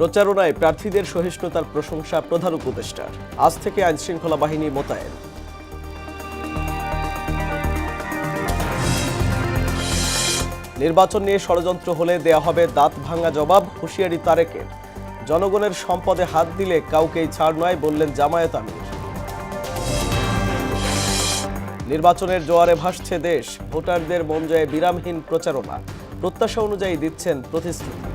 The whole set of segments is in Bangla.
প্রচারণায় প্রার্থীদের সহিষ্ণুতার প্রশংসা প্রধান উপদেষ্টার। আজ থেকে আইনশৃঙ্খলা বাহিনী মোতায়েন। নির্বাচন নিয়ে ষড়যন্ত্র হলে দেয়া হবে দাঁত ভাঙা জবাব, হুঁশিয়ারি তারেকের। জনগণের সম্পদে হাত দিলে কাউকেই ছাড় নয় বললেন জামায়াত আমির। নির্বাচনের জোয়ারে ভাসছে দেশ, ভোটারদের মন জয়ে বিরামহীন প্রচারণা, প্রত্যাশা অনুযায়ী দিচ্ছেন প্রতিশ্রুতি।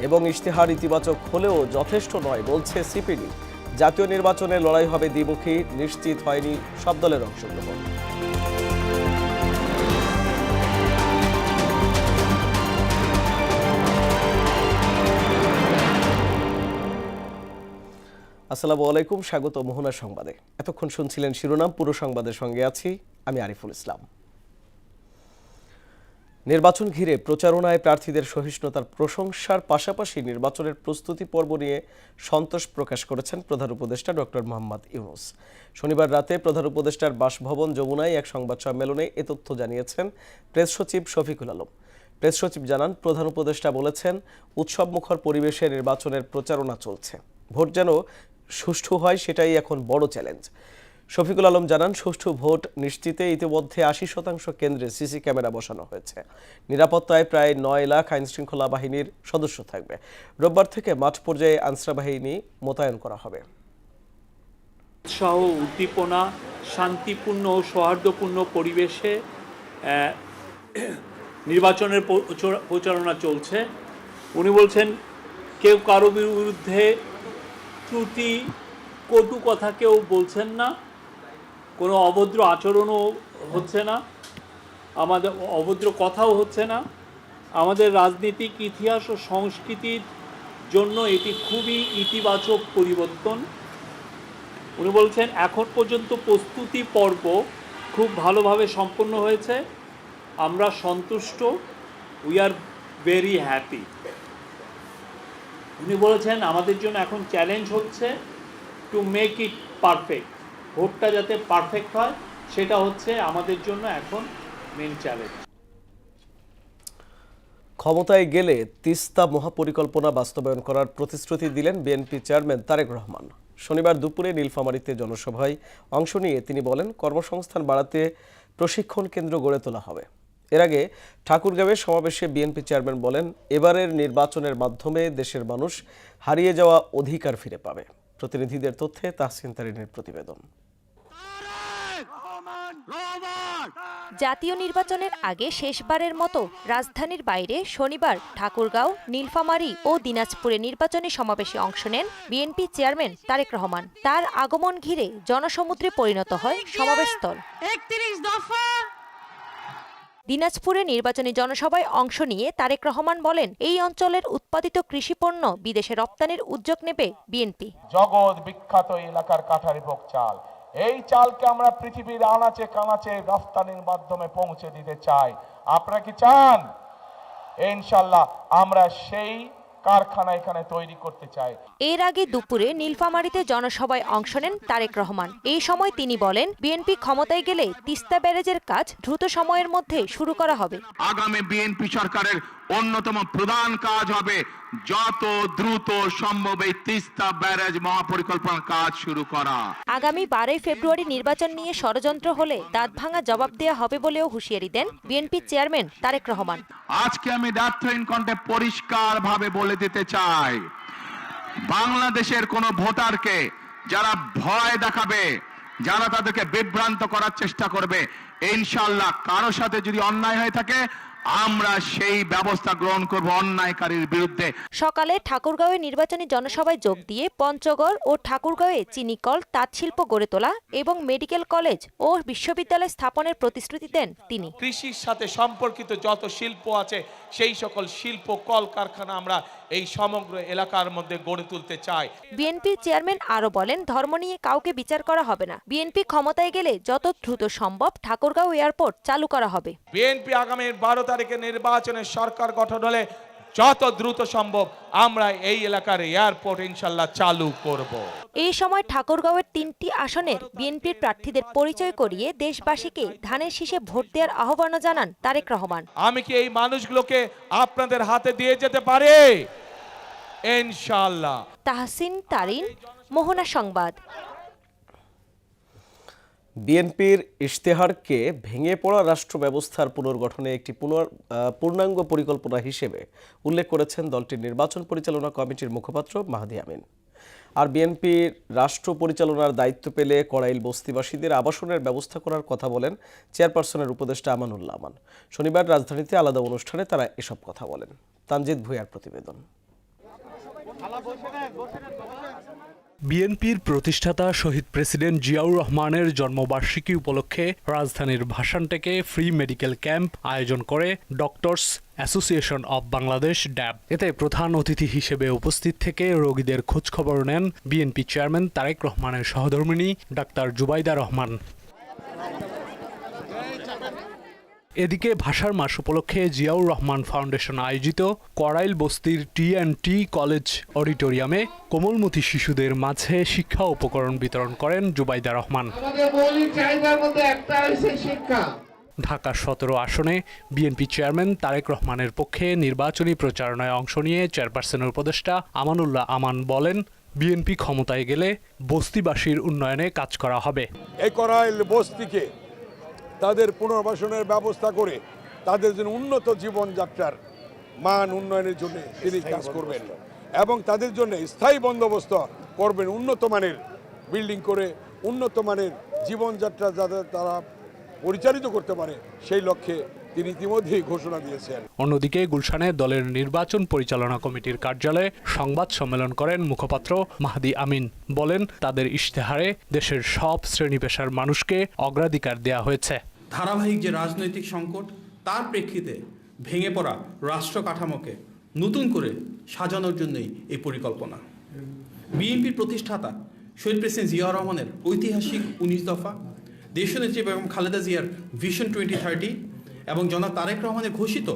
এবং ইশতেহার ইতিবাচক হলেও যথেষ্ট নয় বলছে সিপিডি। জাতীয় নির্বাচনে লড়াই হবে দ্বিমুখী, নিশ্চিত হয়নি সব দলের অংশগ্রহণ। আসসালামু আলাইকুম, স্বাগত মোহনা সংবাদে। এতক্ষণ শুনছিলেন শিরোনাম, পুরো সংবাদের সঙ্গে আছি আমি আরিফুল ইসলাম। নির্বাচন ঘিরে প্রচারণায় প্রার্থীদের সহিষ্ণুতার প্রশংসার পাশাপাশি নির্বাচনের প্রস্তুতি পর্ব নিয়ে সন্তোষ প্রকাশ করেছেন প্রধান উপদেষ্টা ডক্টর মোহাম্মদ ইউনূস। শনিবার রাতে প্রধান উপদেষ্টার বাসভবন যমুনায় এক সংবাদ সম্মেলনে এ তথ্য জানিয়েছেন প্রেস সচিব শফিকুল আলম। প্রেস সচিব জানান, প্রধান উপদেষ্টা বলেছেন, উৎসবমুখর পরিবেশে নির্বাচনের প্রচারণা চলছে। ভোট যেন সুষ্ঠু হয় সেটাই এখন বড় চ্যালেঞ্জ। শফিকুল আলম জানান, সুষ্ঠু ভোট নিশ্চিতে ইতিমধ্যে 80% কেন্দ্রে সিসি ক্যামেরা বসানো হয়েছে। নিরাপত্তায় প্রায় 9 লাখ আইনশৃঙ্খলা বাহিনীর সদস্য থাকবে। রোববার থেকে মাঠ পর্যায়ে আনসার বাহিনী মোতায়েন করা হবে। উৎসাহ, উদ্দীপনা, শান্তিপূর্ণ ও সৌহার্দ্যপূর্ণ পরিবেশে নির্বাচনের প্রচারণা চলছে। উনি বলছেন, কেউ কারো বিরুদ্ধে ত্রুটি কটু কথা কেউ বলছেন না, কোনো অভদ্র আচরণও হচ্ছে না, আমাদের অভদ্র কথাও হচ্ছে না। আমাদের রাজনীতিক ইতিহাস ও সংস্কৃতির জন্য এটি খুবই ইতিবাচক পরিবর্তন। উনি বলছেন, এখন পর্যন্ত প্রস্তুতি পর্ব খুব ভালোভাবে সম্পন্ন হয়েছে, আমরা সন্তুষ্ট, উই আর ভেরি হ্যাপি। উনি বলেছেন, আমাদের জন্য এখন চ্যালেঞ্জ হচ্ছে টু মেক ইট পারফেক্ট। ভোটটা যাতে পারফেক্ট হয় সেটা হচ্ছে আমাদের জন্য এখন মেন চ্যালেঞ্জ। ক্ষমতায় গেলে তিস্তা মহাপরিকল্পনা বাস্তবায়ন করার প্রতিশ্রুতি দিলেন বিএনপি চেয়ারম্যান তারেক রহমান। শনিবার দুপুরে নীলফামারীতে জনসভায় অংশ নিয়ে তিনি বলেন, কর্মসংস্থান বাড়াতে প্রশিক্ষণ কেন্দ্র গড়ে তোলা হবে। এর আগে ঠাকুরগাঁওয়ে সমাবেশে বিএনপি চেয়ারম্যান বলেন, এবারের নির্বাচনের মাধ্যমে দেশের মানুষ হারিয়ে যাওয়া অধিকার ফিরে পাবে। প্রতিনিধিদের তথ্যে তাহসিন তারিনের প্রতিবেদন। জাতীয় নির্বাচনের আগে শেষবারের মতো রাজধানীর বাইরে শনিবার ঠাকুরগাঁও, নীলফামারী ও দিনাজপুরে নির্বাচনী সমাবেশে অংশ নেন বিএনপি চেয়ারম্যান তারেক রহমান। তার আগমন ঘিরে জনসমুদ্রে পরিণত হয় সমাবেশস্থল। দিনাজপুরে নির্বাচনী জনসভায় অংশ নিয়ে তারেক রহমান বলেন, এই অঞ্চলের উৎপাদিত কৃষিপণ্য বিদেশে রপ্তানির উদ্যোগ নেবে বিএনপি। জগৎ বিখ্যাত এলাকার কাঠারিভোগ চাল, এই চালকে আমরা পৃথিবীর আনাচে কানাচে রপ্তানির মাধ্যমে পৌঁছে দিতে চাই। আপনারা কি চান? ইনশাআল্লাহ আমরা সেই কারখানা এখানে তৈরি করতে চাই। এর আগে দুপুরে নীলফামারীতে জনসভায় অংশ নেন তারেক রহমান। এই সময় তিনি বলেন, বিএনপি ক্ষমতায় গেলে তিস্তা ব্যারেজের কাজ দ্রুত সময়ের মধ্যে শুরু করা হবে। আগামী বিএনপি সরকারের অন্যতম প্রধান কাজ হবে যত দ্রুত সম্ভব এই তিস্তা ব্যারেজ মহাপরিকল্পনার কাজ শুরু করা। আগামী 12 ফেব্রুয়ারি নির্বাচন নিয়ে ষড়যন্ত্র হলে দাঁত ভাঙা জবাব দেওয়া হবে বলেও হুঁশিয়ারি দেন বিএনপি চেয়ারম্যান তারেক রহমান। আজকে আমি দ্ব্যর্থহীন কণ্ঠে পরিষ্কার ভাবে বলে দিতে চাই, বাংলাদেশের কোন ভোটারকে যারা ভয় দেখাবে, যারা তাদেরকে বিভ্রান্ত করার চেষ্টা করবে, ইনশাআল্লাহ কারো সাথে যদি অন্যায় হয়ে থাকে আমরা সেই ব্যবস্থা গ্রহণ করব অন্যায়কারীর বিরুদ্ধে। সকালে ঠাকুরগাঁওয়ে নির্বাচনী জনসভায় যোগ দিয়ে পঞ্চগড় ও ঠাকুরগাঁওয়ে চিনিকল, তাঁতশিল্প গড়ে তোলা এবং মেডিকেল কলেজ ও বিশ্ববিদ্যালয় স্থাপনের প্রতিশ্রুতি দেন তিনি। কৃষির সাথে সম্পর্কিত যত শিল্প আছে সেই সকল শিল্প কলকারখানা আমরা এই সমগ্র এলাকার মধ্যে গড়ে তুলতে চাই। বিএনপির চেয়ারম্যান আরো বলেন, ধর্ম নিয়ে কাউকে বিচার করা হবে না। বিএনপি ক্ষমতায় গেলে যত দ্রুত সম্ভব ঠাকুরগাঁও এয়ারপোর্ট চালু করা হবে। বিএনপি আগামী 12 তারিখে নির্বাচনে সরকার গঠন হলে যত দ্রুত সম্ভব আমরা এই এলাকার এয়ারপোর্ট ইনশাল্লাহ চালু করব। এই সময় ঠাকুরগাঁওয়ের 3টি আসনের বিএনপির প্রার্থীদের পরিচয় করিয়ে দেশবাসীকে ধানের শীষে ভোট দেওয়ার আহ্বান জানান তারেক রহমান। আমি কি এই মানুষগুলোকে আপনাদের হাতে দিয়ে যেতে পারি? ইনশাআল্লাহ। তাহসিন তারিন, মোহনা সংবাদ। বিএনপির ইশতেহারকে ভেঙে পড়া রাষ্ট্র ব্যবস্থার পুনর্গঠনে একটি পূর্ণাঙ্গ পরিকল্পনা হিসেবে উল্লেখ করেছেন দলটির নির্বাচন পরিচালনা কমিটির মুখপাত্র মাহদি আমিন। আর বিএনপির রাষ্ট্র পরিচালনার দায়িত্ব পেলে কড়াইল বস্তিবাসীদের আবাসনের ব্যবস্থা করার কথা বলেন চেয়ারপারসনের উপদেষ্টা আমানুল্লাহ আমান। শনিবার রাজধানীতে আলাদা অনুষ্ঠানে তারা এসব কথা বলেন। তানজিদ ভুঁইয়ার প্রতিবেদন। বিএনপির প্রতিষ্ঠাতা শহীদ প্রেসিডেন্ট জিয়াউর রহমানের জন্মবার্ষিকী উপলক্ষে রাজধানীর ভাসানটেকে ফ্রি মেডিকেল ক্যাম্প আয়োজন করে ডক্টরস অ্যাসোসিয়েশন অব বাংলাদেশ ড্যাব। এতে প্রধান অতিথি হিসেবে উপস্থিত থেকে রোগীদের খোঁজখবর নেন বিএনপি চেয়ারম্যান তারেক রহমানের সহধর্মিণী ডাক্তার জুবাইদা রহমান। এদিকে ভাষার মাস উপলক্ষে জিয়াউর রহমান ফাউন্ডেশন আয়োজিত কড়াইল বস্তির টি&টি কলেজ অডিটোরিয়ামে কোমলমতি শিশুদের মাঝে শিক্ষা উপকরণ বিতরণ করেন জুবাইদা রহমান। ঢাকা 17 আসনে বিএনপি চেয়ারম্যান তারেক রহমানের পক্ষে নির্বাচনী প্রচারণায় অংশ নিয়ে চেয়ারপারসনের উপদেষ্টা আমানুল্লাহ আমান বলেন, বিএনপি ক্ষমতায় গেলে বস্তিবাসীর উন্নয়নে কাজ করা হবে। এই কড়াইল বস্তিকে তাদের পুনর্বাসনের ব্যবস্থা করে তাদের জন্য উন্নত জীবনযাত্রার মান উন্নয়নের জন্য তিনি কাজ করবেন এবং তাদের জন্য স্থায়ী বন্দোবস্ত করবেন, উন্নত মানের বিল্ডিং করে উন্নত মানের জীবনযাত্রা যাতে তারা পরিচালিত করতে পারে সেই লক্ষ্যে তিনি ইতিমধ্যেই ঘোষণা দিয়েছেন। অন্যদিকে গুলশানে দলের নির্বাচন পরিচালনা কমিটির কার্যালয়ে সংবাদ সম্মেলন করেন মুখপাত্র মাহদি আমিন। বলেন, তাদের ইশতেহারে দেশের সব শ্রেণী পেশার মানুষকে অগ্রাধিকার দেয়া হয়েছে। ধারাবাহিক যে রাজনৈতিক সংকট তার প্রেক্ষিতে ভেঙে পড়া রাষ্ট্র কাঠামোকে নতুন করে সাজানোর জন্যই এই পরিকল্পনা। বিএনপির প্রতিষ্ঠাতা শহীদ প্রেসিডেন্ট জিয়াউর রহমানের ঐতিহাসিক 19 দফা, দেশনেত্রী বেগম খালেদা জিয়ার ভিশন 2030 এবং জনাব তারেক রহমানের ঘোষিত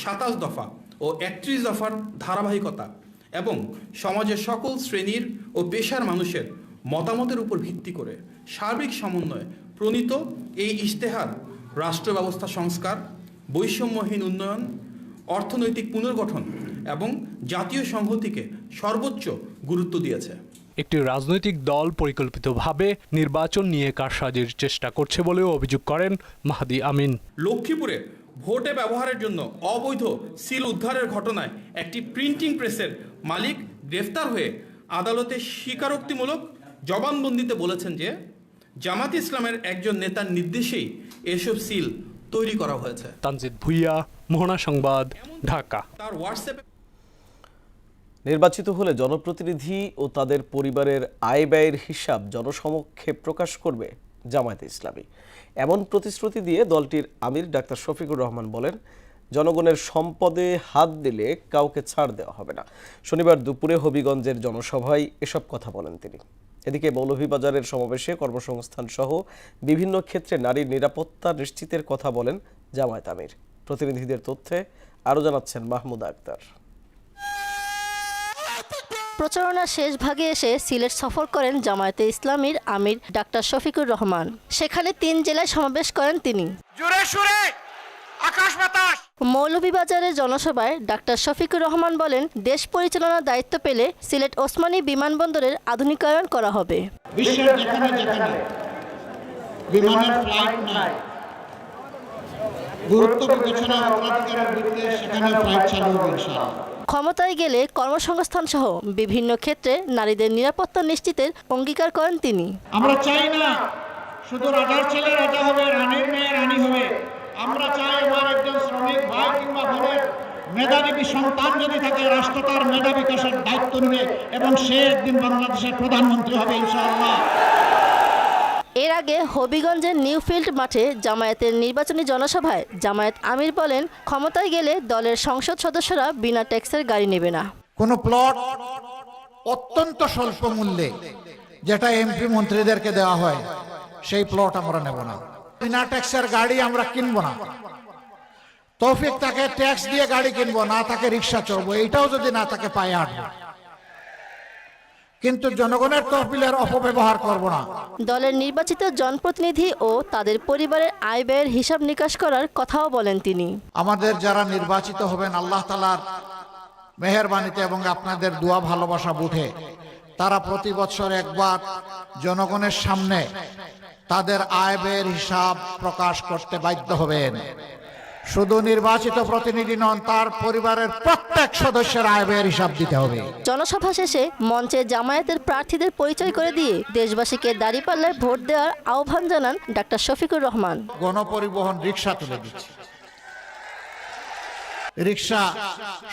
27 দফা ও 31 দফার ধারাবাহিকতা এবং সমাজের সকল শ্রেণীর ও পেশার মানুষের মতামতের উপর ভিত্তি করে সার্বিক সমন্বয়ে প্রণীত এই ইশতেহার রাষ্ট্র ব্যবস্থা সংস্কার, বৈষম্যহীন উন্নয়ন, অর্থনৈতিক পুনর্গঠন এবং জাতীয় সংহতিকে সর্বোচ্চ গুরুত্ব দিয়েছে। একটি রাজনৈতিক দল পরিকল্পিতভাবে নির্বাচন নিয়ে কারসাজির চেষ্টা করছে বলেও অভিযোগ করেন মাহদি আমিন। লক্ষ্মীপুরে ভোটে ব্যবহারের জন্য অবৈধ সিল উদ্ধারের ঘটনায় একটি প্রিন্টিং প্রেসের মালিক গ্রেফতার হয়ে আদালতে স্বীকারোক্তিমূলক জবানবন্দিতে বলেছেন যে জামাত ইসলামের একজন নেতার নির্দেশেই এসব সিল তৈরি করা হয়েছে। তানজিদ ভুঁইয়া, মোহনা সংবাদ, ঢাকা। তার হোয়াটসঅ্যাপে নির্বাচিত হলে জনপ্রতিনিধি ও তাদের পরিবারের আয় ব্যয়ের হিসাব জনসমক্ষে প্রকাশ করবে জামায়াতে ইসলামী। এমন প্রতিশ্রুতি দিয়ে দলটির আমির ডাক্তার শফিকুর রহমান বলেন, জনগণের সম্পদে হাত দিলে কাউকে ছাড় দেওয়া হবে না। শনিবার দুপুরে হবিগঞ্জের জনসভায় এসব কথা বলেন তিনি। এদিকে মৌলভীবাজারের সমাবেশে কর্মসংস্থান সহ বিভিন্ন ক্ষেত্রে নারীর নিরাপত্তা নিশ্চিতের কথা বলেন জামায়াত আমির। প্রতিনিধিদের তথ্যে আরও জানাচ্ছেন মাহমুদা আক্তার। প্রচারণার শেষ ভাগে এসে সিলেট সফর করেন জামায়াতে ইসলামীর আমির ডাক্তার শফিকুর রহমান। সেখানে 3 জেলায় সমাবেশ করেন তিনি। মৌলভীবাজারের জনসভায় ডাক্তার শফিকুর রহমান বলেন, দেশ পরিচালনার দায়িত্ব পেলে সিলেট ওসমানী বিমানবন্দরের আধুনিকায়ন করা হবে। বিশ্বের যেখানে যেখানে বিমানের ফ্লাইট নাই, গুরুত্ব বিবেচনা অগ্রাধিকারের ভিত্তিতে সেখানে ফ্লাইট চালু হবে ইনশাআল্লাহ। ক্ষমতায় গেলে কর্মসংস্থান সহ বিভিন্ন ক্ষেত্রে নারীদের নিরাপত্তা নিশ্চিতের অঙ্গীকার করেন তিনি। আমরা চাই না শুধু রাজার ছেলে রাজা হবে, রানীর মেয়ে রানী হবে। আমরা চাই আমার একজন শ্রমিক ভাই কিংবা বোনের মেধাবী সন্তান যদি থাকে, রাষ্ট্র তার মেধা বিকাশের দায়িত্ব নেবে এবং সে একদিন বাংলাদেশের প্রধানমন্ত্রী হবে ইনশাআল্লাহ। এর আগে হবিগঞ্জের নিউফিল্ড মাঠে জামায়াতের নির্বাচনী জনসভায় জামায়াত আমির বলেন, ক্ষমতায় গেলে দলের সংসদ সদস্যরা বিনা ট্যাক্সের গাড়ি নেবে না। কোন প্লট অত্যন্ত স্বল্প মূল্যে যেটা এমপি মন্ত্রীদেরকে দেওয়া হয় সেই প্লট আমরা নেব না। বিনা ট্যাক্সের গাড়ি আমরা কিনবো না। তৌফিক তাকে ট্যাক্স দিয়ে গাড়ি কিনবো, না তাকে রিক্সা চড়বো, এইটাও যদি না তাকে পায়ে আনবো, কিন্তু জনগণের তহবিলের অপব্যবহার করব না। দলের নির্বাচিত জনপ্রতিনিধি ও তাদের পরিবারের আয় ব্যয়ের হিসাব নিকাশ করার কথাও বলেন তিনি। আমাদের যারা নির্বাচিত হবেন আল্লাহ তাআলার মেহেরবানিতে এবং আপনাদের দোয়া ভালোবাসা বুঝে তারা প্রতি বছর একবার জনগণের সামনে তাদের আয় ব্যয়ের হিসাব প্রকাশ করতে বাধ্য হবেন। শুধু নির্বাচিত প্রতিনিধি নন, তার পরিবারের প্রত্যেক সদস্যের আয় ব্যয়ের হিসাব দিতে হবে। জনসভা শেষে মঞ্চে জামায়াতের প্রার্থীদের পরিচয় করে দিয়ে দেশবাসীকে দাঁড়িপাল্লায় ভোট দেওয়ার আহ্বান জানান ডাক্তার শফিকুর রহমান। গণপরিবহন রিক্সা তুলে দিচ্ছে, রিক্সা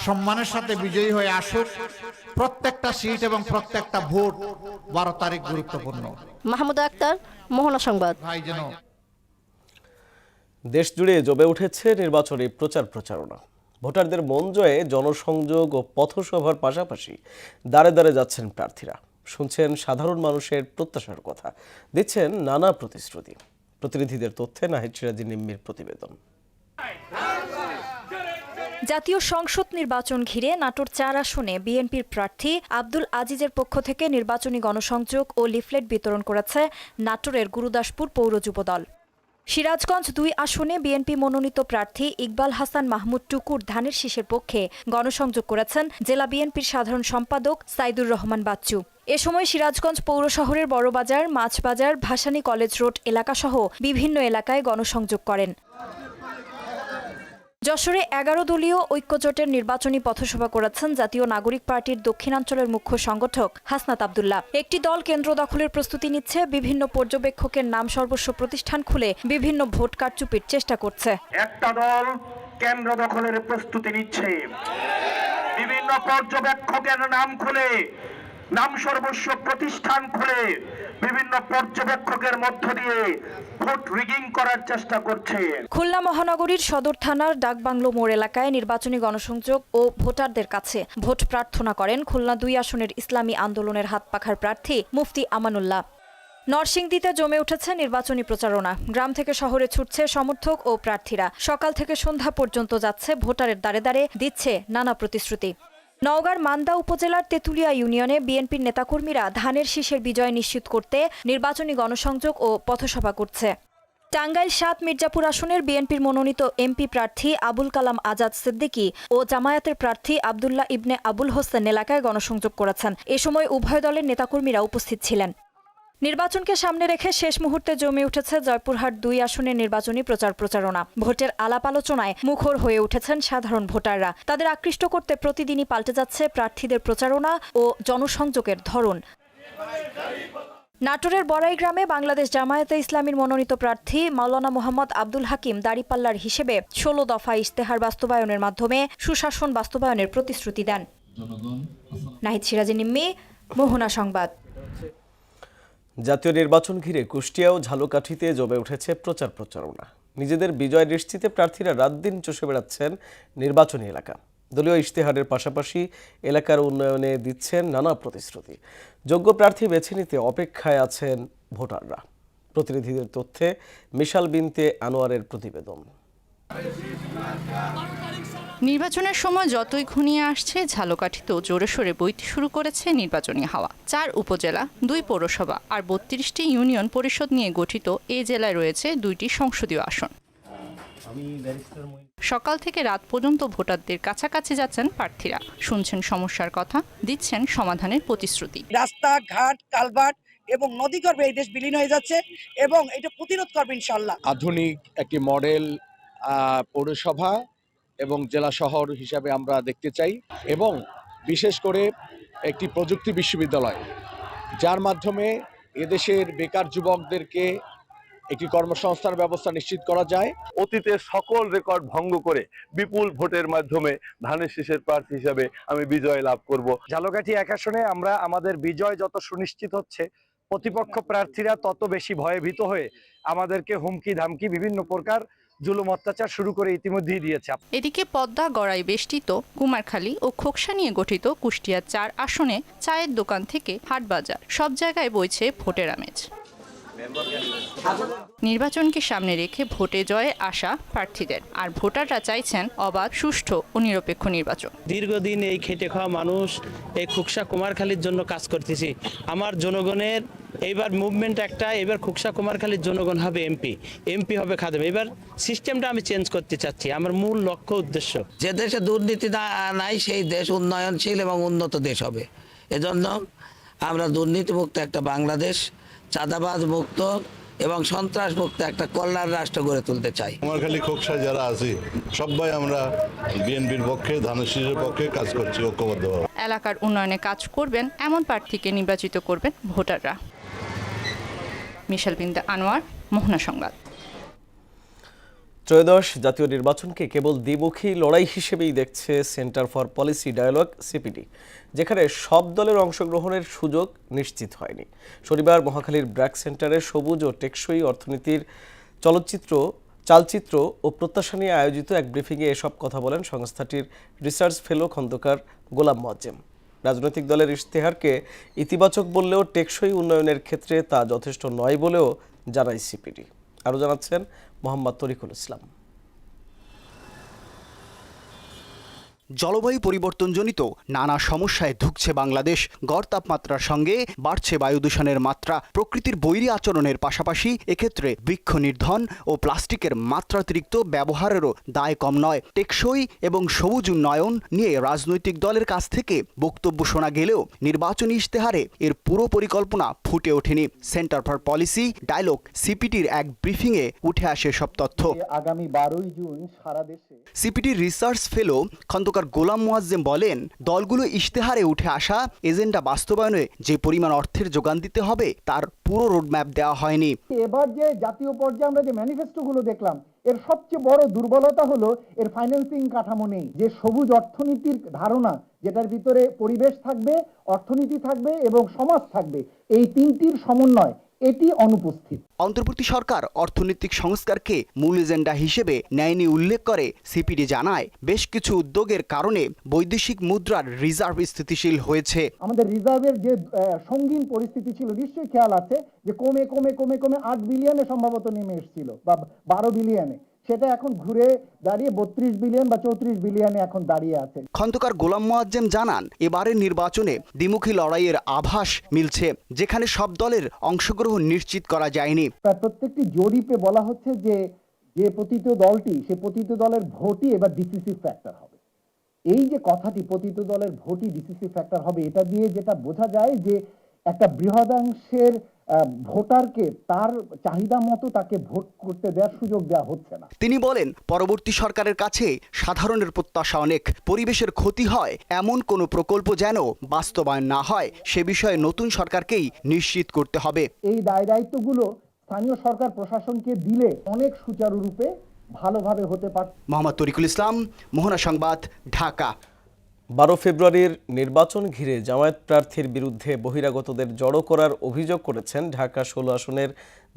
সম্মানের সাথে বিজয়ী হয়ে আসুক। প্রত্যেকটা সিট এবং প্রত্যেকটা ভোট 12 তারিখ গুরুত্বপূর্ণ। মাহমুদা আক্তার, মোহনা সংবাদ। ভাই যেন দেশ জুড়ে জমে উঠেছে নির্বাচনী প্রচারণা। ভোটারদের মন জয়ে জনসংযোগ ও পথসভার পাশাপাশি দাঁড়ে দাঁড়ে যাচ্ছেন প্রার্থীরা, শুনছেন সাধারণ মানুষের প্রত্যাশার কথা, দিচ্ছেন নানা প্রতিশ্রুতি। প্রতিনিধিদের তথ্যে নাহিদ সিরাজি নিম্মির প্রতিবেদন। জাতীয় সংসদ নির্বাচন ঘিরে নাটোর 4 আসনে বিএনপির প্রার্থী আব্দুল আজিজের পক্ষ থেকে নির্বাচনী গণসংযোগ ও লিফলেট বিতরণ করেছে নাটোরের গুরুদাসপুর পৌর যুবদল। সিরাজগঞ্জ 2 আসনে বিএনপি মনোনীত প্রার্থী ইকবাল হাসান মাহমুদ টুকুর ধানের শীষের পক্ষে গণসংযোগ করেছেন জেলা বিএনপির সাধারণ সম্পাদক সাইদুর রহমান বাচ্চু। এ সময় সিরাজগঞ্জ পৌর শহরের বড়বাজার, মাছবাজার, ভাসানী কলেজ রোড এলাকাসহ বিভিন্ন এলাকায় গণসংযোগ করেন। যশোরে 11 দলীয় ঐক্যজোটের নির্বাচনী পথসভা করেছেন জাতীয় নাগরিক পার্টির দক্ষিণাঞ্চলের মুখ্য সংগঠক হাসনাত আব্দুল্লাহ। একটি দল কেন্দ্র দখলের প্রস্তুতি নিচ্ছে, বিভিন্ন পর্যবেক্ষকের নাম সর্বস্ব প্রতিষ্ঠান খুলে বিভিন্ন ভোট কারচুপির চেষ্টা করছে। একটা দল কেন্দ্র দখলের প্রস্তুতি নিচ্ছে, বিভিন্ন পর্যবেক্ষকের নাম খুলে, নাম সর্বস্ব প্রতিষ্ঠান খুলে বিভিন্ন পর্যবেক্ষকের মধ্য দিয়ে ভোট রিগিং করার চেষ্টা করছে। খুলনা মহানগরীর সদর থানার ডাকবাংলো মোড় এলাকায় নির্বাচনী গণসংযোগ ও ভোটারদের কাছে ভোট প্রার্থনা করেন খুলনা 2 আসনের ইসলামী আন্দোলনের হাতপাখার প্রার্থী মুফতি আমানুল্লাহ। নরসিংদীতে জমে উঠেছে নির্বাচনী প্রচারণা। গ্রাম থেকে শহরে ছুটছে সমর্থক ও প্রার্থীরা। সকাল থেকে সন্ধ্যা পর্যন্ত যাচ্ছে ভোটারের দ্বারে দ্বারে, দিচ্ছে নানা প্রতিশ্রুতি। নওগাঁর মান্দা উপজেলার তেঁতুলিয়া ইউনিয়নে বিএনপির নেতাকর্মীরা ধানের শীষের বিজয় নিশ্চিত করতে নির্বাচনী গণসংযোগ ও পথসভা করছে। টাঙ্গাইল 7 মির্জাপুর আসনের বিএনপির মনোনীত এমপি প্রার্থী আবুল কালাম আজাদ সিদ্দিকী ও জামায়াতের প্রার্থী আব্দুল্লাহ ইবনে আবুল হোসেন এলাকায় গণসংযোগ করেছেন। এ সময় উভয় দলের নেতাকর্মীরা উপস্থিত ছিলেন। নির্বাচনকে সামনে রেখে শেষ মুহূর্তে জমে উঠেছে জয়পুরহাট 2 আসনের নির্বাচনী প্রচারণা। ভোটের আলাপ আলোচনায় মুখর হয়ে উঠেছেন সাধারণ ভোটাররা। তাদের আকৃষ্ট করতে প্রতিদিনই পাল্টে যাচ্ছে প্রার্থীদের প্রচারণা ও জনসংযোগের ধরন। নাটোরের বড়াই গ্রামে বাংলাদেশ জামায়াতে ইসলামীর মনোনীত প্রার্থী মাওলানা মোহাম্মদ আব্দুল হাকিম দাঁড়িপাল্লার হিসেবে 16 দফা ইশতেহার বাস্তবায়নের মাধ্যমে সুশাসন বাস্তবায়নের প্রতিশ্রুতি দেন। নাহিদ সিরাজি নিম্মি, মোহনা সংবাদ। জাতীয় নির্বাচন ঘিরে কুষ্টিয়া ও ঝালকাঠিতে জমে উঠেছে প্রচারণা। নিজেদের বিজয় নিশ্চিতে প্রার্থীরা রাত দিন চষে বেড়াচ্ছেন নির্বাচনী এলাকা। দলীয় ইশতেহারের পাশাপাশি এলাকার উন্নয়নে দিচ্ছেন নানা প্রতিশ্রুতি। যোগ্য প্রার্থী বেছে নিতে অপেক্ষায় আছেন ভোটাররা। প্রতিনিধিদের তথ্যে মিশাল বিনতে আনোয়ারের প্রতিবেদন। নির্বাচনের সময় যতই ঘনিয়ে আসছে, ঝালকাঠিতেও জোরে সোরে বইতে শুরু করেছে নির্বাচনী হাওয়া। 4 উপজেলা, 2 পৌরসভা আর 32টি ইউনিয়ন পরিষদ নিয়ে গঠিত এ জেলায় রয়েছে 2টি সংসদীয় আসন। সকাল থেকে রাত পর্যন্ত ভোটারদের কাছাকাছি যাচ্ছেন প্রার্থীরা, শুনছেন সমস্যার কথা, দিচ্ছেন সমাধানের প্রতিশ্রুতি। রাস্তাঘাট, কালভার্ট এবং নদীগর্ভে এই দেশ বিলীন হয়ে যাচ্ছে এবং এটা প্রতিরোধ করবে ইনশাআল্লাহ। আধুনিক একটি মডেল পৌরসভা এবং জেলা শহর হিসাবে আমরা দেখতে চাই, এবং বিশেষ করে একটি প্রযুক্তি বিশ্ববিদ্যালয়, যার মাধ্যমে এদেশের বেকার যুবকদেরকে একটি কর্মসংস্থান ব্যবস্থা নিশ্চিত করা যায়। অতীতের সকল রেকর্ড ভঙ্গ করে বিপুল ভোটের মাধ্যমে ধানের শীষের প্রার্থী হিসাবে আমি বিজয় লাভ করব। ঝালকাঠি 1 আসনে আমরা আমাদের বিজয় যত সুনিশ্চিত হচ্ছে, প্রতিপক্ষ প্রার্থীরা তত বেশি ভয়ভীত হয়ে আমাদেরকে হুমকি ধামকি বিভিন্ন প্রকার জুলুম অত্যাচার শুরু করে ইতিমধ্যেই দিয়েছে। এদিকে পদ্মা গড়াই বেষ্টিত কুমারখালী ও খোকসা নিয়ে গঠিত কুষ্টিয়া 4 আসনে চায়ের দোকান থেকে হাট বাজার সব জায়গায় বইছে ভোটের আমেজ। নির্বাচনকে সামনে রেখে ভোটে জয়ে আসা প্রার্থীদের আর ভোটাররা চাইছেন অবাধ, সুষ্ঠু ও নিরপেক্ষ নির্বাচন। দীর্ঘদিন এই খেটে খাওয়া মানুষ এই খুকসা কুমারখালীর জন্য কাজ করতেছি। আমার জনগণের এইবার মুভমেন্ট একটা, এবার খুকসা কুমারখালীর জনগণ হবে এমপি হবে খাদেম। এবার সিস্টেমটা আমি চেঞ্জ করতে চাচ্ছি, আমার মূল লক্ষ্য উদ্দেশ্য। যে দেশে দুর্নীতি নাই সেই দেশ উন্নয়নশীল এবং উন্নত দেশ হবে। এজন্য আমরা দুর্নীতিমুক্ত একটা বাংলাদেশ, চাঁদাবাজ মুক্ত এবং সন্ত্রাস মুক্ত একটা কল্যাণ রাষ্ট্র গড়ে তুলতে চাই। কুমারখালী খোকসা যারা আছি সবাই আমরা বিএনপির পক্ষে, ধানের শীষের পক্ষে কাজ করছি ঐক্যবদ্ধভাবে। এলাকার উন্নয়নে কাজ করবেন এমন প্রার্থীকে নির্বাচিত করবেন ভোটাররা। মিশেল বিন্দা আনোয়ার, মোহনা সংবাদ। ত্রয়োদশ জাতীয় নির্বাচনকে কেবল দ্বিমুখী লড়াই হিসেবেই দেখছে centre for policy dialogue CPD, যেখানে সব দলের অংশগ্রহণের সুযোগ নিশ্চিত হয়নি। শনিবার মহাখালীর ব্র্যাক সেন্টারে সবুজ ও টেকসই অর্থনীতির চালচিত্র ও প্রত্যাশা নিয়ে আয়োজিত এক ব্রিফিংয়ে এসব কথা বলেন সংস্থাটির রিসার্চ ফেলো খন্দকার গোলাম মোয়াজ্জেম। রাজনৈতিক দলের ইশতেহারকে ইতিবাচক বললেও টেকসই উন্নয়নের ক্ষেত্রে তা যথেষ্ট নয় বলেও জানায় সিপিডি। আরও জানাচ্ছেন মোহাম্মদ তরিকুল ইসলাম। জলবায়ু পরিবর্তনজনিত নানা সমস্যায় ধুঁকছে বাংলাদেশ। গড় তাপমাত্রার সঙ্গে বাড়ছে বায়ু দূষণের মাত্রা। প্রকৃতির বৈরী আচরণের পাশাপাশি এক্ষেত্রে বৃক্ষ নির্ধন ও প্লাস্টিকের মাত্রাতিরিক্ত ব্যবহারেরও দায় কম নয়। টেকসই এবং সবুজ উন্নয়ন নিয়ে রাজনৈতিক দলের কাছ থেকে বক্তব্য শোনা গেলেও নির্বাচনী ইশতেহারে এর পুরো পরিকল্পনা ফুটে ওঠেনি। সেন্টার ফর পলিসি ডায়ালগ সিপিডির এক ব্রিফিংয়ে উঠে আসে সব তথ্য। আগামী 12 জুন সারা দেশে সিপিডির রিসার্চ ফেলো খন্দকার গোলাম মোয়াজ্জেম বলেন, দলগুলো ইশতেহারে উঠে আসা এজেন্ডা বাস্তবায়নে যে পরিমাণ অর্থের যোগান দিতে হবে তার পুরো রোডম্যাপ দেওয়া হয়নি। এবার যে জাতীয় পর্যায়ে আমরা যে ম্যানিফেস্টোগুলো দেখলাম, এর সবচেয়ে বড় দুর্বলতা হলো এর ফাইন্যান্সিং কাঠামো নেই। যে সবুজ অর্থনীতির ধারণা, যেটার ভিতরে পরিবেশ থাকবে, অর্থনীতি থাকবে এবং সমাজ থাকবে, এই তিনটির সমন্বয় এটি অনুপস্থিত। অন্তর্বর্তী সরকার অর্থনৈতিক সংস্কারকে মূল এজেন্ডা হিসেবে নেয়নি উল্লেখ করে সিপিডি জানায়, বেশ কিছু উদ্যোগের কারণে বৈদেশিক মুদ্রার রিজার্ভ স্থিতিশীল হয়েছে। আমাদের রিজার্ভের যে সঙ্গীন পরিস্থিতি ছিল, নিশ্চয়ই খেয়াল আছে যে কমে কমে কমে কমে 8 বিলিয়নে সম্ভবত নেমে এসেছিল বা 12 বিলিয়নে, সেটা এখন ঘুরে দাঁড়িয়ে 32 বিলিয়ন বা 34 বিলিয়নে এখন দাঁড়িয়ে আছে। খন্দকার গোলাম মোয়াজ্জেম জানান, এবারের নির্বাচনে দ্বিমুখী লড়াইয়ের আভাস মিলছে, যেখানে সব দলের অংশগ্রহণ নিশ্চিত করা যায়নি। প্রত্যেকটি জরিপে বলা হচ্ছে যে পতিত দলটি, সে পতিত দলের ভোটই এবার ডিসিসিভ ফ্যাক্টর হবে। এই যে কথাটি পতিত দলের ভোটই ডিসিসিভ ফ্যাক্টর হবে, এটা দিয়ে যেটা বোঝা যায় যে একটা বৃহদাংশের ভোটারকে তার চাহিদা মতো তাকে ভোট করতে দেওয়ার সুযোগ দেওয়া হচ্ছে না। তিনি বলেন, পরবর্তী সরকারের কাছে সাধারণের প্রত্যাশা অনেক। পরিবেশের ক্ষতি হয় এমন কোনো প্রকল্প যেন বাস্তবায়ন না হয়, সে বিষয়ে নতুন সরকারকেই নিশ্চিত করতে হবে। এই দায়িত্বগুলো স্থানীয় সরকার প্রশাসনকে দিলে অনেক সুচারুরূপে ভালোভাবে হতে পারে। মোহাম্মদ তরিকুল ইসলাম, মোহনা সংবাদ, ঢাকা। 12 ফেব্রুয়ারির নির্বাচন ঘিরে জামায়াত প্রার্থীর বিরুদ্ধে বহিরাগতদের জড়ো করার অভিযোগ করেছেন ঢাকা 16 আসনের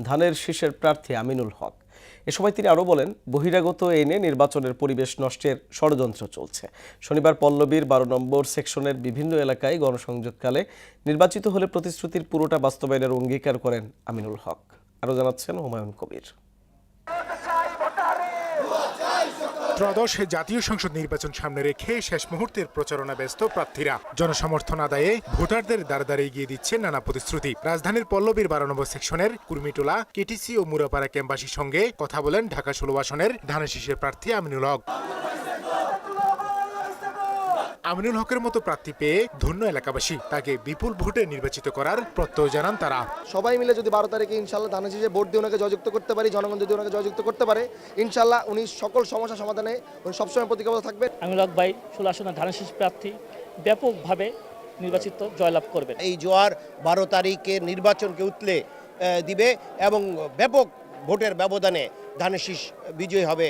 ধানের শীষের প্রার্থী আমিনুল হক। এ সময় তিনি আরও বলেন, বহিরাগত এনে নির্বাচনের পরিবেশ নষ্টের ষড়যন্ত্র চলছে। শনিবার পল্লবীর 12 নম্বর সেকশনের বিভিন্ন এলাকায় গণসংযোগকালে নির্বাচিত হলে প্রতিশ্রুতির পুরোটা বাস্তবায়নের অঙ্গীকার করেন আমিনুল হক। আরও জানাচ্ছেন হুমায়ুন কবির। ত্রয়োদশ জাতীয় সংসদ নির্বাচন সামনে রেখে শেষ মুহূর্তের প্রচারণা ব্যস্ত প্রার্থীরা। জনসমর্থন আদায়ে ভোটারদের দ্বারে দ্বারে এগিয়ে দিচ্ছেন নানা প্রতিশ্রুতি। রাজধানীর পল্লবীর 12 নম্বর সেকশনের কুর্মিটোলা, কেটিসি ও মুরাপাড়া ক্যাম্পবাসীর সঙ্গে কথা বলেন ঢাকা 16 আসনের ধানের শীষের প্রার্থী আমিনুল হক। আমিনুল হকের মতো প্রার্থী পেয়ে ধন্য এলাকাবাসী, তাকে বিপুল ভোটে নির্বাচিত করার প্রত্যয় জানান তারা। সবাই মিলে যদি 12 তারিখে ইনশাল্লাহ ধানের শীষে ভোট দিয়ে ওনাকে জয়যুক্ত করতে পারি, জনগণ যদি ওনাকে জয়যুক্ত করতে পারে, ইনশাল্লাহ উনি সকল সমস্যা সমাধানে উনি সবসময় প্রতিজ্ঞাবদ্ধ থাকবেন। আমিনুল হক ভাই 16 আসনের ধানের শীষ প্রার্থী ব্যাপকভাবে নির্বাচিত জয়লাভ করবেন। এই জোয়ার 12 তারিখের নির্বাচনকে উতলে দিবে এবং ব্যাপক ভোটের ব্যবধানে ধানের শীষ বিজয়ী হবে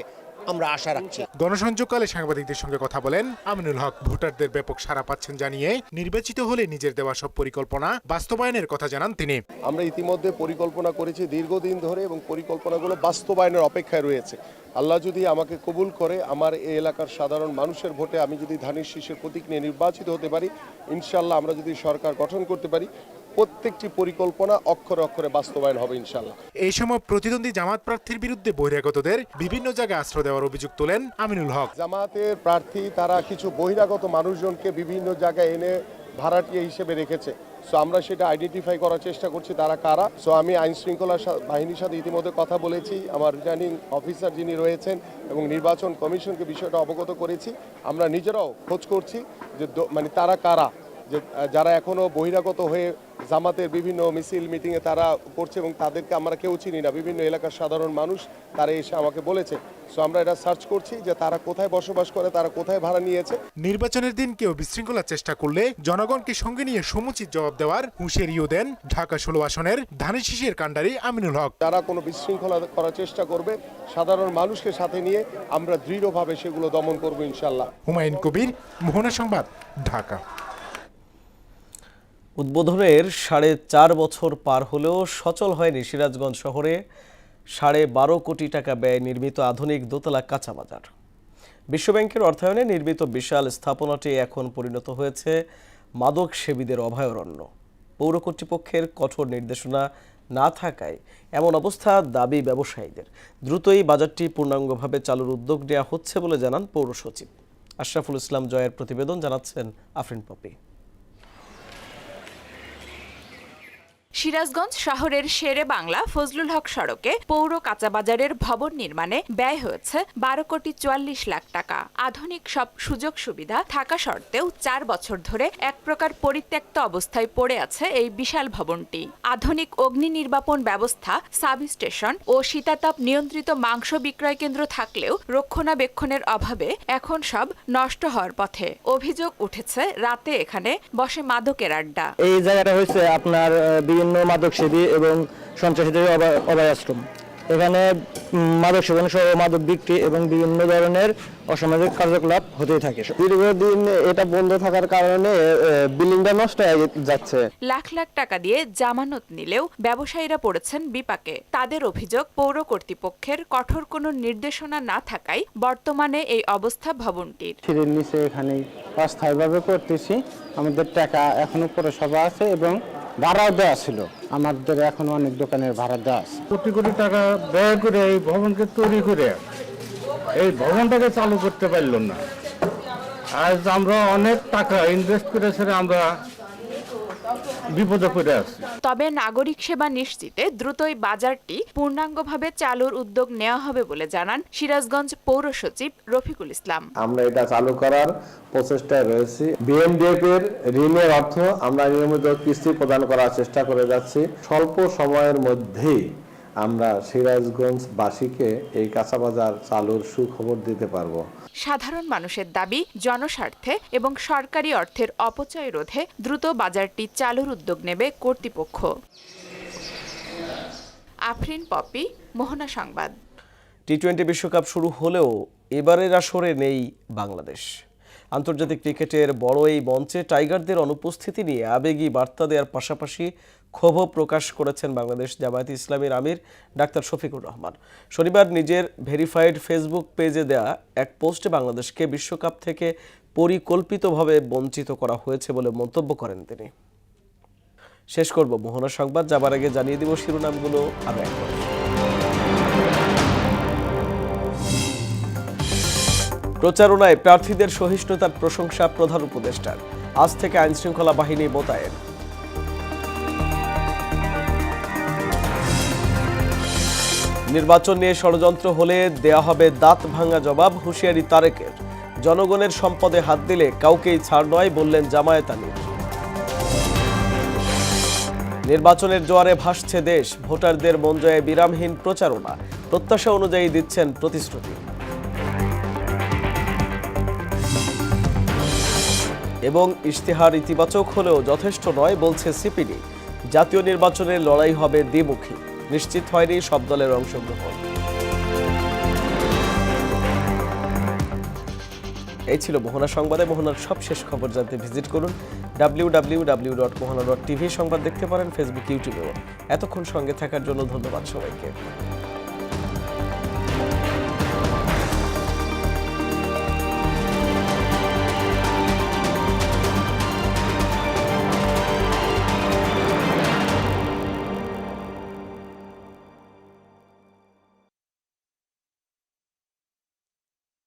আমরা আশা রাখছি। গণসংযোগকালে সাংবাদিকদের সঙ্গে কথা বলেন আমিনুল হক। ভোটারদের ব্যাপক সাড়া পাচ্ছেন জানিয়ে নির্বাচিত হলে নিজের দেওয়া সব পরিকল্পনা বাস্তবায়নের কথা জানান তিনি। আমরা ইতিমধ্যে পরিকল্পনা করেছি দীর্ঘদিন ধরে এবং পরিকল্পনাগুলো বাস্তবায়নের অপেক্ষায় রয়েছে। আল্লাহ যদি আমাকে কবুল করে, আমার এই এলাকার সাধারণ মানুষের ভোটে আমি যদি ধানের শীষের প্রতীক নিয়ে নির্বাচিত হতে পারি, ইনশাল্লাহ আমরা যদি সরকার গঠন করতে পারি, প্রত্যেকটি পরিকল্পনা অক্ষরে অক্ষরে বাস্তবায়ন হবে ইনশাল্লাহ। এই সময় প্রতিদ্বন্দ্বী জামাত প্রার্থীর বিরুদ্ধে বহিরাগতদের বিভিন্ন জায়গায় আশ্রয় দেওয়ার অভিযোগ তোলেন আমিনুল হক। জামাতের প্রার্থী তারা কিছু বহিরাগত মানুষজনকে বিভিন্ন জায়গায় এনে ভাড়াটিয়া হিসেবে রেখেছে। সো আমরা সেটা আইডেন্টিফাই করার চেষ্টা করছি তারা কারা। সো আমি আইন শৃঙ্খলা বাহিনীর সাথে ইতিমধ্যে কথা বলেছি, আমার রিটার্নিং অফিসার যিনি রয়েছেন এবং নির্বাচন কমিশনকে বিষয়টা অবগত করেছি। আমরা নিজেরাও খোঁজ করছি যে মানে তারা কারা, যে যারা এখনো বহিরাগত হয়ে জামাতের বিভিন্ন মিছিল মিটিংয়ে তারা করছে এবং তাদেরকে আমরা কেউ চিনি না। বিভিন্ন এলাকার সাধারণ মানুষ তারা এসে আমাকে বলেছে। সো আমরা এটা সার্চ করছি যে তারা কোথায় বসবাস করে, তারা কোথায় ভাড়া নিয়েছে। নির্বাচনের দিন কেউ বিশৃঙ্খলার চেষ্টা করলে জনগণকে সঙ্গে নিয়ে সমুচিত জবাব দেওয়ার হুঁশিয়ারিও দেন ঢাকা 16 আসনের ধানেশীষের কাণ্ডারি আমিনুল হক। যারা কোনো বিশৃঙ্খলা করার চেষ্টা করবে সাধারণ মানুষকে সাথে নিয়ে আমরা দৃঢ়ভাবে সেগুলো দমন করব ইনশাল্লাহ। হুমায়ুন কবির, মোহনা সংবাদ, ঢাকা। উদ্বোধনের 4.5 বছর পার হলেও সচল হয়নি সিরাজগঞ্জ শহরে 12.5 কোটি টাকা ব্যয়ে নির্মিত আধুনিক দোতলা কাঁচা বাজার। বিশ্বব্যাংকের অর্থায়নে নির্মিত বিশাল স্থাপনাটি এখন পরিণত হয়েছে মাদক সেবীদের অভয়ারণ্য। পৌর কর্তৃপক্ষের কঠোর নির্দেশনা না থাকায় এমন অবস্থা দাবি ব্যবসায়ীদের। দ্রুতই বাজারটি পূর্ণাঙ্গভাবে চালুর উদ্যোগ নেওয়া হচ্ছে বলে জানান পৌর সচিব আশরাফুল ইসলাম জয়ের প্রতিবেদন, জানাচ্ছেন আফরিন পপি। সিরাজগঞ্জ শহরের শেরে বাংলা ফজলুল হক সড়কে পৌর কাঁচাবাজারের ভবন নির্মাণে ব্যয় হয়েছে 12,44,00,000 টাকা। আধুনিক সব সুযোগ সুবিধা থাকা সত্ত্বেও 4 বছর ধরে এক প্রকার পরিত্যক্ত অবস্থায় পড়ে আছে এই বিশাল ভবনটি। আধুনিক অগ্নি নির্বাপন ব্যবস্থা, সাব স্টেশন ও শীতাতাপ নিয়ন্ত্রিত মাংস বিক্রয় কেন্দ্র থাকলেও রক্ষণাবেক্ষণের অভাবে এখন সব নষ্ট হওয়ার পথে। অভিযোগ উঠেছে রাতে এখানে বসে মাদকের আড্ডা। এই জায়গাটা হয়েছে আপনার বিভিন্ন মাদক সেবী এবং সন্ত্রাসীদের অভয় আশ্রম। এখানে মাদক সেবন সহ মাদক বিক্রি এবং বিভিন্ন ধরনের অসামাজিক কার্যকলাপ হতেই থাকে। দীর্ঘদিন এটা বন্ধ থাকার কারণে বিল্ডিংটা নষ্ট হয়ে যাচ্ছে। লাখ লাখ টাকা দিয়ে জামানত নিলেও ব্যবসায়ীরা পড়েছেন বিপাকে। তাদের অভিযোগ পৌর কর্তৃপক্ষের কঠোর কোনো নির্দেশনা না থাকায় বর্তমানে এই অবস্থা ভবনটির। সিঁড়ির নিচে এখানে অস্থায়ীভাবে করতেছি। আমাদের টাকা এখনো পৌরসভা আছে এবং ভাড়াও দেওয়া ছিল। আমাদের এখন অনেক দোকানের ভাড়া দেওয়া আছে। কোটি কোটি টাকা ব্যয় করে এই ভবনকে তৈরি করে এই ভবনটাকে চালু করতে পারলাম না। আজ আমরা অনেক টাকা ইনভেস্ট করেছে, আমরা বিপদে পড়ে আছি। তবে নাগরিক সেবা নিশ্চিতে দ্রুতই বাজারটি পূর্ণাঙ্গভাবে চালুর উদ্যোগ নেওয়া হবে বলে জানান সিরাজগঞ্জ পৌর সচিব রফিকুল ইসলাম। আমরা এটা চালু করার প্রচেষ্টায় রয়েছি। বিএনডিএফ এর ঋণের অর্থ আমরা নিয়মিত কিস্তি প্রদান করার চেষ্টা করে যাচ্ছি। স্বল্প সময়ের মধ্যেই আমরা সিরাজগঞ্জবাসীকে এই কাঁচা বাজার চালুর সুখবর দিতে পারবো। সাধারণ মানুষের দাবি, জনস্বার্থে এবং সরকারি অর্থের অপচয় রোধে দ্রুত বাজারটি চালুর উদ্যোগ নেবে কর্তৃপক্ষ। আফরিন পপি, মোহনা সংবাদ। টি-20 বিশ্বকাপ শুরু হলেও এবারের আসরে নেই বাংলাদেশ। আন্তর্জাতিক ক্রিকেটের বড় এই মঞ্চে টাইগারদের অনুপস্থিতি নিয়ে আবেগী বার্তা দেওয়ার পাশাপাশি ক্ষোভও প্রকাশ করেছেন বাংলাদেশ জামায়াতে ইসলামীর আমির ডাক্তার শফিকুর রহমান। শনিবার নিজের ভেরিফাইড ফেসবুক পেজে দেয়া এক পোস্টে বাংলাদেশকে বিশ্বকাপ থেকে পরিকল্পিতভাবে বঞ্চিত করা হয়েছে বলে মন্তব্য করেন তিনি। শেষ করব মোহনা সংবাদ, যাবার আগে জানিয়ে দিব শিরোনামগুলো আরও একবার। প্রচারণায় প্রার্থীদের সহিষ্ণুতার প্রশংসা প্রধান উপদেষ্টার। আজ থেকে আইনশৃঙ্খলা বাহিনী মোতায়েন। নির্বাচন নিয়ে ষড়যন্ত্র হলে দেয়া হবে দাঁত ভাঙা জবাব, হুঁশিয়ারি তারেকের। জনগণের সম্পদে হাত দিলে কাউকেই ছাড় নয় বললেন জামায়াত আমির। নির্বাচনের জোয়ারে ভাসছে দেশ, ভোটারদের মন জয়ে বিরামহীন প্রচারণা, প্রত্যাশা অনুযায়ী দিচ্ছেন প্রতিশ্রুতি। এবং ইশতেহার ইতিবাচক হলেও যথেষ্ট নয় বলছে সিপিডি। জাতীয় নির্বাচনের লড়াই হবে দ্বিমুখী, নিশ্চিত হয়নি সব দলের অংশগ্রহণ। এই ছিল মোহনা সংবাদে। মোহনার সবশেষ খবর জানতে ভিজিট করুন www.mohana.tv। সংবাদ দেখতে পারেন ফেসবুক, ইউটিউবেও। এতক্ষণ সঙ্গে থাকার জন্য ধন্যবাদ সবাইকে।